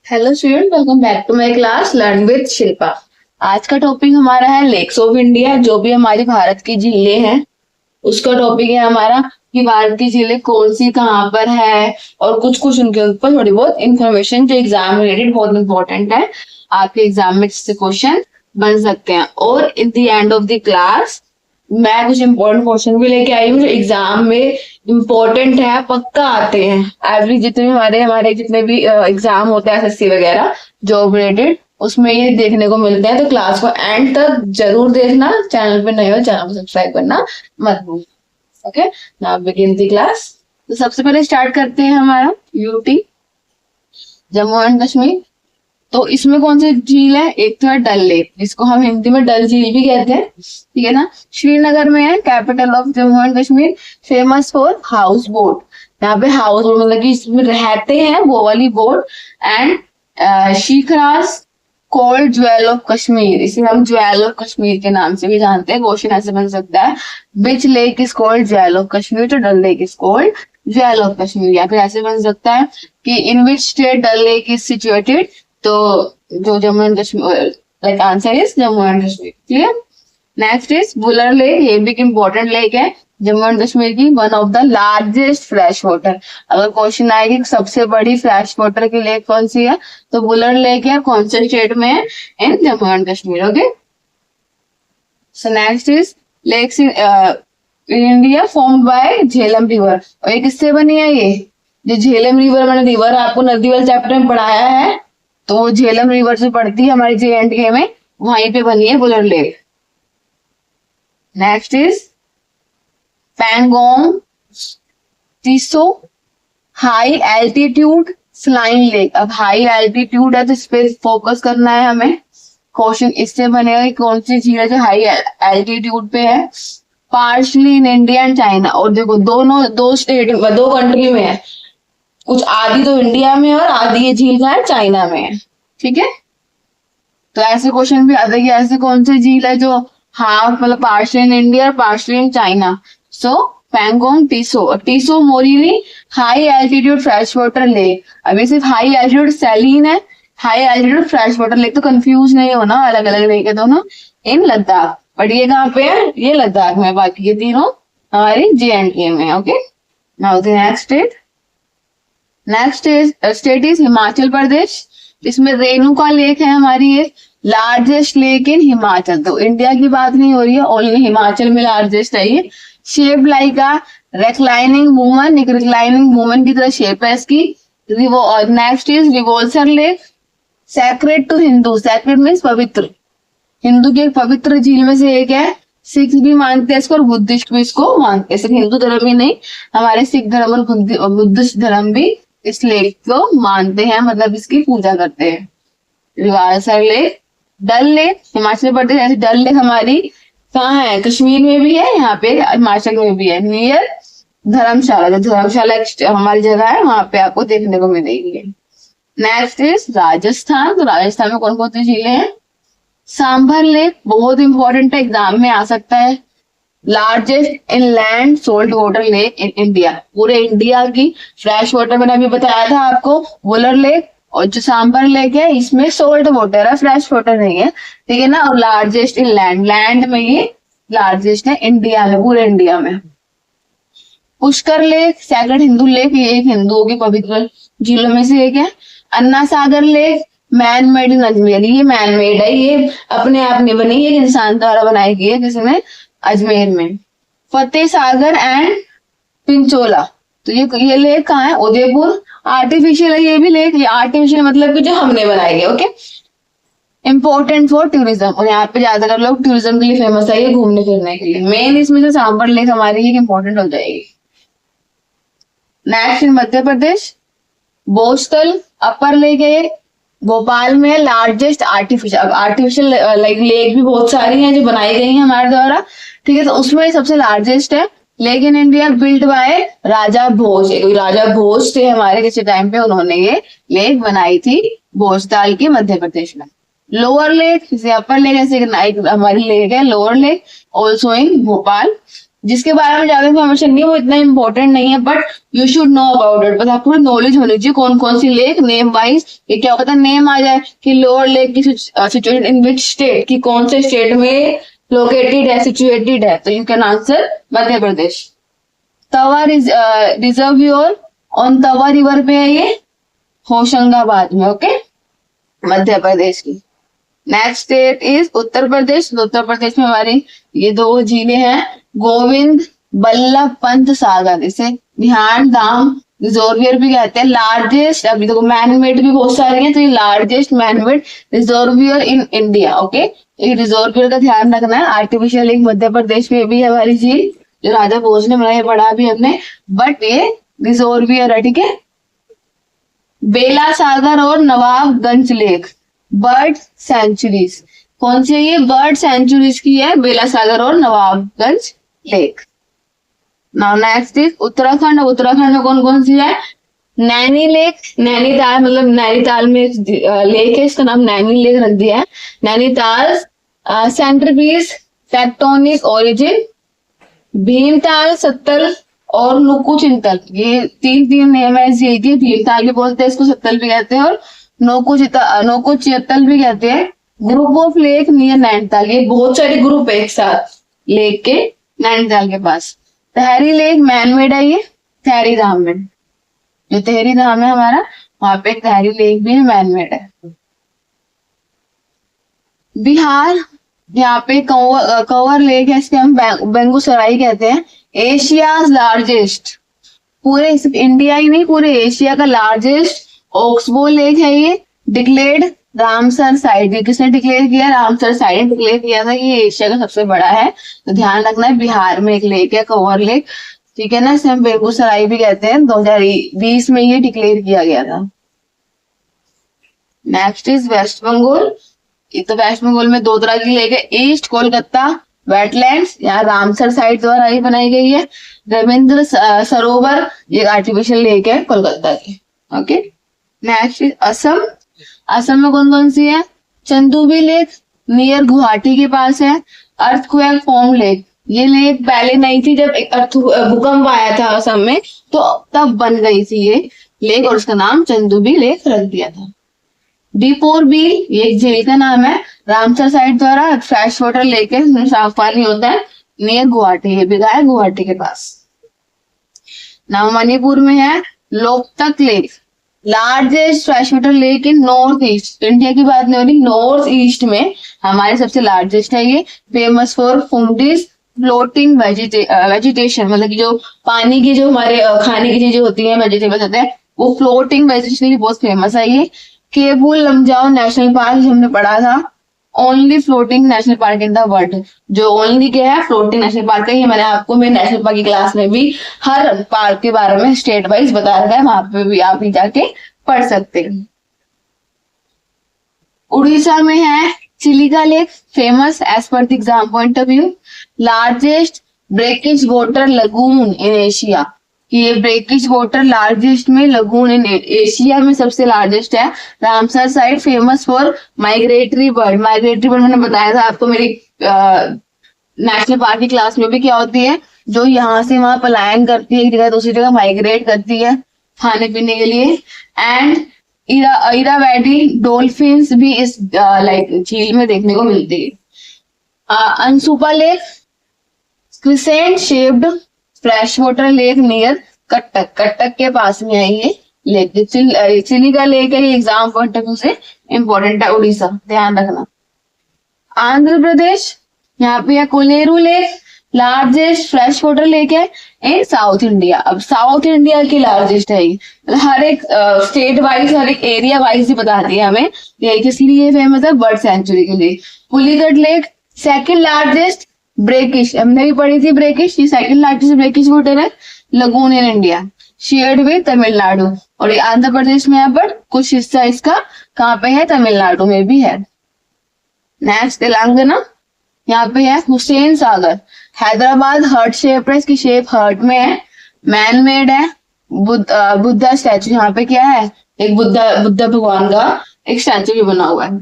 Hello student, welcome back to my class learn with Shilpa. आज का topic हमारा है लेक्स ऑफ इंडिया। जो भी हमारी भारत की झीलें हैं उसका टॉपिक है हमारा कि भारत की झीलें कौन सी कहाँ पर है, और कुछ कुछ उनके ऊपर थोड़ी बहुत इंफॉर्मेशन जो एग्जाम रिलेटेड बहुत इंपॉर्टेंट है। आपके एग्जाम में इससे क्वेश्चन बन सकते हैं। और in the end of the class मैं कुछ इंपॉर्टेंट क्वेश्चन भी लेके आई हूँ जो एग्जाम में इम्पोर्टेंट है, पक्का आते हैं। एवरी जितने भी हमारे जितने भी एग्जाम होते हैं एसएससी वगैरह जॉब रिलेटेड, उसमें ये देखने को मिलते हैं। तो क्लास को एंड तक जरूर देखना। चैनल पे नए हो चैनल को सब्सक्राइब करना मत भूलना। Okay, now begin the class. तो सबसे पहले स्टार्ट करते हैं हमारा यूटी जम्मू एंड कश्मीर। तो इसमें कौन सी झील है? एक तो है डल लेक, जिसको हम हिंदी में डल झील भी कहते हैं, ठीक है ना। श्रीनगर में है, capital of Jammu and Kashmir. Famous for house boat. यहाँ पे हाउस बोट मतलब कि इसमें रहते हैं वो वाली बोट। एंड शिखराज कोल्ड ज्वेल ऑफ कश्मीर, इसे हम ज्वेल ऑफ कश्मीर के नाम से भी जानते हैं। क्वेश्चन ऐसे बन सकता है, which lake is called jewel of Kashmir? तो Dal lake is called jewel of Kashmir. या फिर ऐसे बन सकता है कि in which state Dal lake is situated? तो जो Jammu and Kashmir, like answer is Jammu and Kashmir. Clear. Next is Wular lake. ये भी एक इम्पोर्टेंट लेक है जम्मू एंड कश्मीर की। One of the largest fresh water. अगर क्वेश्चन आएगी सबसे बड़ी फ्रेश वाटर की लेक कौन सी है, तो बुलर लेक है। कौन से स्टेट में है? In Jammu and Kashmir. Okay, so next is lakes in India formed by Jhelum river. और ये किससे बनी है? ये जो झेलम रिवर, मैंने रिवर आपको नदी वाले चैप्टर में पढ़ाया है, तो झेलम रिवर से पड़ती है हमारी JNK में, वहीं पे बनी है Wular lake. Next is Pangong Tso high altitude flying lake. अब हाई एल्टीट्यूड है तो इस पे फोकस करना है हमें। क्वेश्चन इससे बनेगा कि कौन सी झील है जो हाई एल्टीट्यूड पे है। Partially in India and China. और देखो दोनों दो स्टेट दो कंट्री में है, कुछ आधी तो इंडिया में और आधी ये झील है चाइना में है, ठीक है। तो ऐसे क्वेश्चन भी आते हैं कि ऐसे कौन सी झील है जो हाफ मतलब पार्शली इन इंडिया और partially in China. So Pangong Tso Tso morally high altitude fresh water lake. अभी सिर्फ हाई एल्टीट्यूड सैलीन है, high altitude fresh water lake, तो कंफ्यूज नहीं होना, अलग अलग लेक है दोनों। इन लद्दाख, बट ये कहाँ पे है? ये लद्दाख में। बाकी ये तीनों हमारी JNK में। Okay, now the next state. Next state is Himachal Pradesh. इसमें रेणुका लेक है हमारी, ये लार्जेस्ट लेक इन हिमाचल। तो इंडिया की बात नहीं हो रही है, ओनली हिमाचल में लार्जेस्ट है ये। Shape like a reclining woman, एक रिक्लाइनिंग वुमन की तरह शेप है इसकी। Next is Rewalsar lake, sacred to Hindu. Sacred means पवित्र, हिंदू की एक पवित्र झील में से एक है। सिख भी मानते हैं इसको और बुद्धिस्ट भी इसको मानते हैं। सिर्फ हिंदू धर्म ही नहीं, हमारे सिख धर्म और बुद्धिस्ट धर्म भी इस लेक को मानते हैं, मतलब इसकी पूजा करते हैं। रिवालसर लेक। डल लेक हिमाचल प्रदेश। ऐसे डल लेक हमारी कहाँ है? कश्मीर में भी है, यहाँ पे हिमाचल में भी है, नियर धर्मशाला। जो धर्मशाला हमारी जगह है वहां पे आपको देखने को मिलेगी। Next is Rajasthan. तो राजस्थान में कौन कौन सी झीलें हैं? सांभर लेक बहुत इंपॉर्टेंट है, एग्जाम में आ सकता है। Largest inland salt water lake in India. पूरे इंडिया की फ्रेश वाटर मैंने अभी बताया था आपको, वुलर लेक। और जो सांभर लेक है इसमें सोल्ट वाटर है, फ्रेश वाटर नहीं है, ठीक है ना। और लार्जेस्ट इनलैंड, लैंड में ये लार्जेस्ट है इंडिया में, पूरे इंडिया में। Pushkar lake sacred Hindu lake, ये एक हिंदुओं की पवित्र झीलों में से एक है। Anna Sagar lake man made in Ajmer. ये मैन मेड है, ये अपने आप नहीं बनी, ये इंसान द्वारा बनाई गई है, जिसमें अजमेर में। फतेह सागर एंड पिंचोला। तो ये लेक कहाँ है? उदयपुर। आर्टिफिशियल है ये भी लेक। ये आर्टिफिशियल मतलब कि जो हमने बनाई है। Okay, important for tourism. और यहाँ पे ज्यादातर लोग टूरिज्म के लिए फेमस है, ये घूमने फिरने के लिए। मेन इसमें जो सांबर लेक हमारी ये इम्पोर्टेंट हो जाएगी। नेक्स्ट इन मध्य प्रदेश बोस्टल अपर लेक है, भोपाल में largest artificial. Artificial like lake भी बहुत सारी हैं जो बनाई गई हैं हमारे द्वारा, ठीक है। तो उसमें सबसे लार्जेस्ट है lake in India, build by Raja Bhoj. Raja Bhoj थे हमारे किसी टाइम पे, उन्होंने ये लेक बनाई थी भोजताल की मध्य प्रदेश में। लोअर लेक, जैसे अपर लेक, ऐसे हमारी लेक है lower lake, also in Bhopal. जिसके बारे में ज्यादा इन्फॉर्मेशन नहीं, वो इतना इंपॉर्टेंट नहीं है, but you should know about it, बस आपको नॉलेज होनी चाहिए कौन कौन सी लेक, नेम वाइज। ये क्या होता है, नेम आ जाए कि लोअर लेक की सिचुएटेड इन विच स्टेट, कि कौन से स्टेट में लोकेटेड है, सिचुएटेड है, तो you can answer Madhya Pradesh. Tawa reservoir on Tawa river पे है ये, होशंगाबाद में, ओके, मध्य प्रदेश की। Next state is Uttar Pradesh. Uttar Pradesh में हमारी ये दो झीलें हैं, गोविंद बल्लभ पंत सागर, इसे ध्यान धाम रिजर्वियर भी कहते हैं। लार्जेस्ट, अभी देखो मैनमेड भी बहुत सारी है, तो ये largest manmade reservoir in India, okay. ये रिजर्वियर का ध्यान रखना है। आर्टिफिशियल लेक मध्य प्रदेश में भी है हमारी झील, जो राजा भोज ने बनाया, पढ़ा भी हमने, बट ये रिजर्वियर है, ठीक है। बेला सागर और नवाबगंज लेक बर्ड सेंचुरीज, कौन सी है ये, बर्ड सेंचुरीज की है बेला सागर और Nawabganj lake. Now next is Uttarakhand. Uttarakhand में कौन कौन सी है, नैनी लेक, नैनीताल, मतलब नैनीताल में एक लेक है, इसका नाम नैनी लेक रख दिया है, नैनीताल। सेंट्रपीस, टेक्टोनिक ओरिजिन, भीमताल, सत्तल और नुकू चिंतल, ये तीन नेम है यही थी। भीमताल भी बोलते हैं इसको, सत्तल भी कहते हैं, और नोको चित्तल भी कहते हैं। Group of lake near Nainital, ये बहुत सारे ग्रुप है एक साथ लेक के नैनीताल के पास। तहरी लेक मैनमेड है, ये तहरी धाम में, जो तहरी धाम है हमारा, वहां पे एक तहरी लेक भी मैनमेड है। बिहार, यहाँ पे कंवर लेक है, इसके हम बेंगूसराय कहते हैं। एशिया लार्जेस्ट, पूरे इंडिया ही नहीं पूरे एशिया का लार्जेस्ट ऑक्सबो लेक है ये, डिक्लेयर्ड रामसर साइट। किसने डिक्लेयर किया, रामसर साइट ने डिक्लेयर किया था, ये एशिया का सबसे बड़ा है, तो ध्यान रखना है। बिहार में एक लेक है कंवर लेक, ठीक है ना, इसे हम बेगूसराय भी कहते हैं। 2020 में ये डिक्लेयर किया गया था। Next is West Bengal. तो वेस्ट बंगाल में दो तरह की लेक है, ईस्ट कोलकाता वेटलैंड्स, यहाँ रामसर साइट द्वारा ही बनाई गई है। रविंद्र सरोवर, ये आर्टिफिशियल लेक है कोलकाता की, okay. Next is Assam. Assam में कौन कौन सी है, चंदूबी लेक नियर गुवाहाटी के पास है। अर्थक्वेक फॉर्म लेक, ये लेक पहले नहीं थी, जब एक भूकंप आया था असम में, तो तब बन गई थी ये लेक, और उसका नाम चंदूबी लेक रख दिया था। D4 बील, ये एक झील का नाम है, रामसर साइट द्वारा फ्रेश वाटर लेक है, साफ पानी होता है, नियर गुवाहाटी, ये भी है गुवाहाटी के पास। नाउ मणिपुर में है Loktak lake, largest fresh water lake इन नॉर्थ ईस्ट, इंडिया की बात नहीं हो रही, नॉर्थ ईस्ट में हमारे सबसे लार्जेस्ट है ये। फेमस फॉर फूडिज फ्लोटिंग वेजिटेशन, मतलब कि जो पानी की जो हमारे खाने की चीजें होती है, वेजिटेबल्स होते हैं, वो फ्लोटिंग वेजिटेशन की बहुत फेमस है ये। केबुल लमजाओ नेशनल पार्क, हमने पढ़ा था, only floating national park in the world, जो ओनली क्या है, फ्लोटिंग नेशनल पार्क है। ये मैंने आपको मेरे नेशनल पार्क की क्लास में भी हर पार्क के बारे में स्टेट वाइज बता रखा है, वहां पे भी आप भी जाके पढ़ सकते हैं। उड़ीसा में है Chilika lake, famous as per the exam point of view. Largest brackish water lagoon in Asia, ये ब्रेकिश वाटर लार्जेस्ट में लगून इन एशिया में सबसे लार्जेस्ट है। Ramsar site famous for migratory bird, migratory bird मैंने बताया था आपको मेरी नेशनल पार्क की क्लास में भी, क्या होती है, जो यहाँ से वहां पलायन करती है, एक जगह दूसरी जगह माइग्रेट करती है खाने पीने के लिए। एंड इरावदी डॉल्फिन्स भी इस लाइक झील में देखने को मिलती है। Ansupa lake, crescent shaped fresh water lake near Cuttack, Cuttack के पास में है ये लेक। चिलिका लेक है, ये एग्जाम पॉइंट ऑफ व्यू से इंपॉर्टेंट है। उड़ीसा ध्यान रखना। आंध्र प्रदेश, यहाँ पे है Kolleru lake, largest fresh water lake है इन साउथ इंडिया। अब साउथ इंडिया की लार्जेस्ट है ये, हर एक स्टेट वाइज, हर एक एरिया वाइज ही बताती है हमें ये किस लिए फेमस है, बर्ड सेंचुरी के लिए। Pulicat lake second largest brackish, हमने भी पढ़ी थी ब्रेकिश, ये सेकंड लार्जेस्ट ब्रेकिश वाटर है lagoon in India, shared with Tamil Nadu. और ये आंध्र प्रदेश में है, बट कुछ हिस्सा इसका कहाँ पे है, तमिलनाडु में भी है। नेक्स्ट तेलंगाना, यहाँ पे है हुसैन सागर, हैदराबाद हार्ट शेप है, इसकी शेप हार्ट में है, मैन मेड है। बुद्धा स्टैचू, यहाँ पे क्या है, एक बुद्धा भगवान का एक स्टैचू भी बना हुआ है।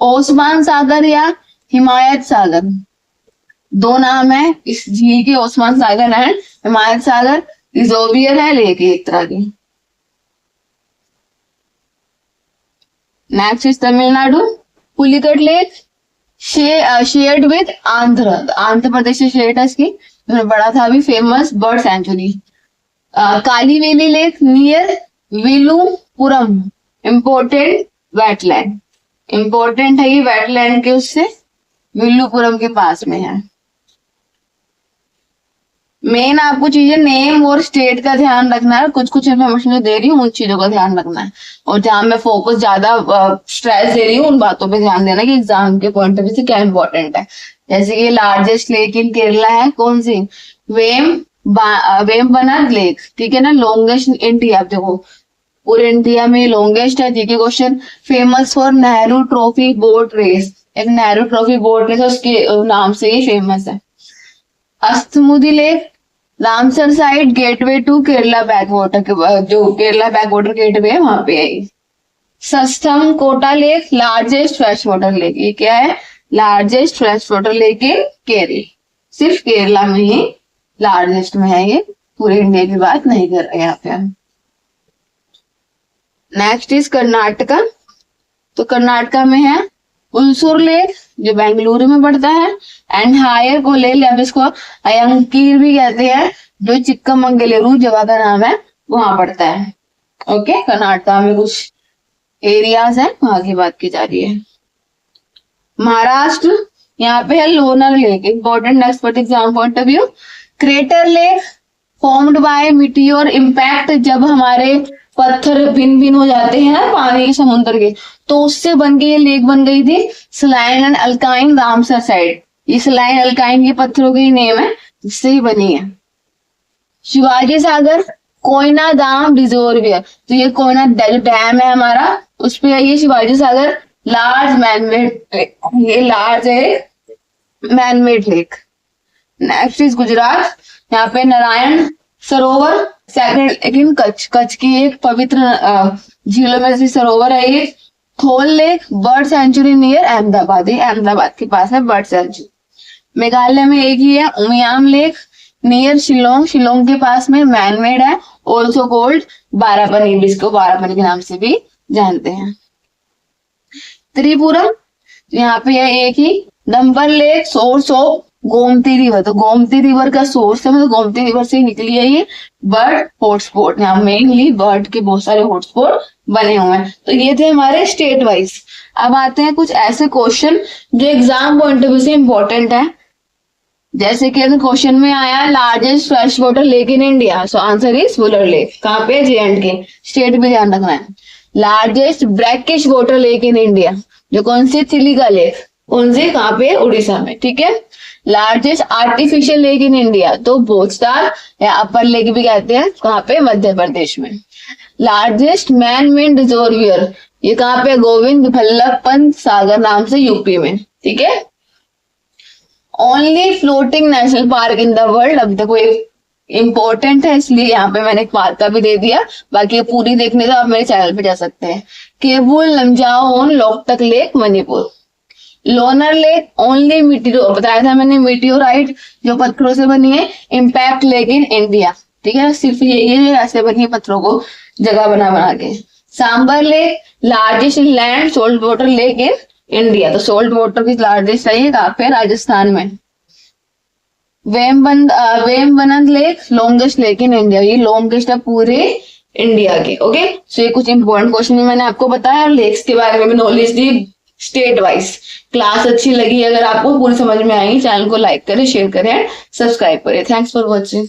ओस्मान सागर या हिमायत सागर, दो नाम है इस झील के, ओस्मान सागर एंड हिमायत सागर। रिजर्वियर है लेक एक तरह की। Next is Tamil Nadu, Pulicat lake shared with Andhra, Andhra Pradesh से शेयर्ड है इसकी, बड़ा था अभी, famous bird sanctuary. Kaliveli lake near Villupuram, important wetland, important है ये वेटलैंड के उससे, विलुपुरम के पास में है। मेन आपको चीजें नेम और स्टेट का ध्यान रखना है, कुछ कुछ इन्फॉर्मेशन जो दे रही हूँ उन चीजों का ध्यान रखना है, और जहां मैं फोकस ज्यादा स्ट्रेस दे रही हूँ उन बातों पे ध्यान देना कि एग्जाम के पॉइंट ऑफ व्यू से क्या इंपॉर्टेंट है। जैसे कि लार्जेस्ट लेक इन केरला है कौन सी, वेम्बनाड लेक, ठीक है ना, लॉन्गेस्ट इंडिया, देखो पूरे इंडिया में लॉन्गेस्ट है। ठीक है question, famous for Nehru trophy boat race, एक नेहरू ट्रॉफी बोट रेस उसके नाम से ही फेमस है। Ashtamudi lake Ramsar site gateway to Kerala back water के, जो केरला बैक वाटर गेटवे है वहां पे है। Sasthamkotta lake largest fresh water lake, ये क्या है, largest fresh water lake in Kerala, सिर्फ केरला में ही लार्जेस्ट में है ये, पूरे इंडिया की बात नहीं कर रहे यहाँ पे हम। नेक्स्ट इज कर्नाटका, तो कर्नाटका में है उलसूर लेक जो बेंगलुरु में पड़ता है, एंड हायर कोलेल या इसको अयंकीर भी कहते हैं जो चिक्कमंगलुरु जगह का नाम है वहां पड़ता है। ओके, कर्नाटका में कुछ एरियाज है वहां की बात की जा रही है। महाराष्ट्र, यहाँ पे है Lonar lake, important next for exam point of view. Crater lake formed by meteor impact, जब हमारे पत्थर भिन्न भिन्न हो जाते हैं ना पानी के समुद्र के, तो उससे बन के ये लेक बन गई थी। स्लाइन एंड अल्काइन रामसर साइड, ये स्लाइन अल्काइन के पत्थरों के ही नेम है जिससे ही बनी है। शिवाजी सागर कोयना डैम रिजर्वियर, तो ये कोयना डैम है हमारा, उस पे है ये शिवाजी सागर, लार्ज मैनमेड, ये लार्ज है manmade lake. Next is Gujarat, यहाँ पे नारायण सरोवर सेकंड, लेकिन कच्छ की एक पवित्र झीलों में से सरोवर है ये। Thol lake bird sanctuary near Ahmedabad, ये अहमदाबाद के पास है बर्ड सेंचुरी। मेघालय में एक ही है उमियाम लेक नियर शिलोंग, शिलोंग के पास में, मैनमेड है, ऑल्सो कॉल्ड बारापानी, जिसको बारापानी के नाम से भी जानते हैं। त्रिपुरा, यहाँ पे है एक ही डम्बर lake source of Gomti river, तो गोमती रिवर का सोर्स है, मतलब गोमती रिवर से निकली है ये बर्ड हॉटस्पॉट, यहाँ मेनली बर्ड के बहुत सारे हॉटस्पॉट बने हुए हैं। तो ये थे हमारे स्टेट वाइज। अब आते हैं कुछ ऐसे क्वेश्चन जो एग्जाम पॉइंट ऑफ व्यू से इंपॉर्टेंट है। जैसे कि अगर क्वेश्चन में आया largest fresh water lake in India, so answer is Wular lake, कहाँ पे, J&K, स्टेट भी ध्यान रखना है। Largest brackish water lake in India, जो कौन सी, चिलिका लेक, कौन सी, कहाँ पे, उड़ीसा में, ठीक है। Largest artificial lake in India, तो भोजताल या अपर लेक भी कहते हैं, कहाँ पे, मध्य प्रदेश में। लार्जेस्ट मैन मेड रिजर्वियर, ये कहाँ पे, गोविंद वल्लभ पंत सागर नाम से, यूपी में, ठीक है। Only floating national park in the world, अब देखो इंपॉर्टेंट है इसलिए यहाँ पे मैंने एक पार्क का भी दे दिया, बाकी पूरी देखने तो आप मेरे चैनल पे जा सकते हैं। Keibul Lamjao Loktak lake Manipur. Lonar lake only meteor, बताया था मैंने, मीटियोराइट जो पत्थरों से बनी है, इम्पैक्ट लेक इन इंडिया, ठीक है, सिर्फ ये ऐसे बनी है पत्थरों को जगह बना बना के। Sambhar lake largest land salt water lake in India, तो सोल्ट वाटर की लार्जेस्ट है ये कहाँ पे, राजस्थान में। Vembanad lake longest lake in India, ये लॉन्गेस्ट है पूरे इंडिया के। ओके, सो ये कुछ इंपॉर्टेंट क्वेश्चन मैंने आपको बताया और लेक्स के बारे में भी नॉलेज दी स्टेट वाइज। क्लास अच्छी लगी, अगर आपको पूरी समझ में आई, चैनल को लाइक करें, शेयर करें, सब्सक्राइब करें। Thanks for watching.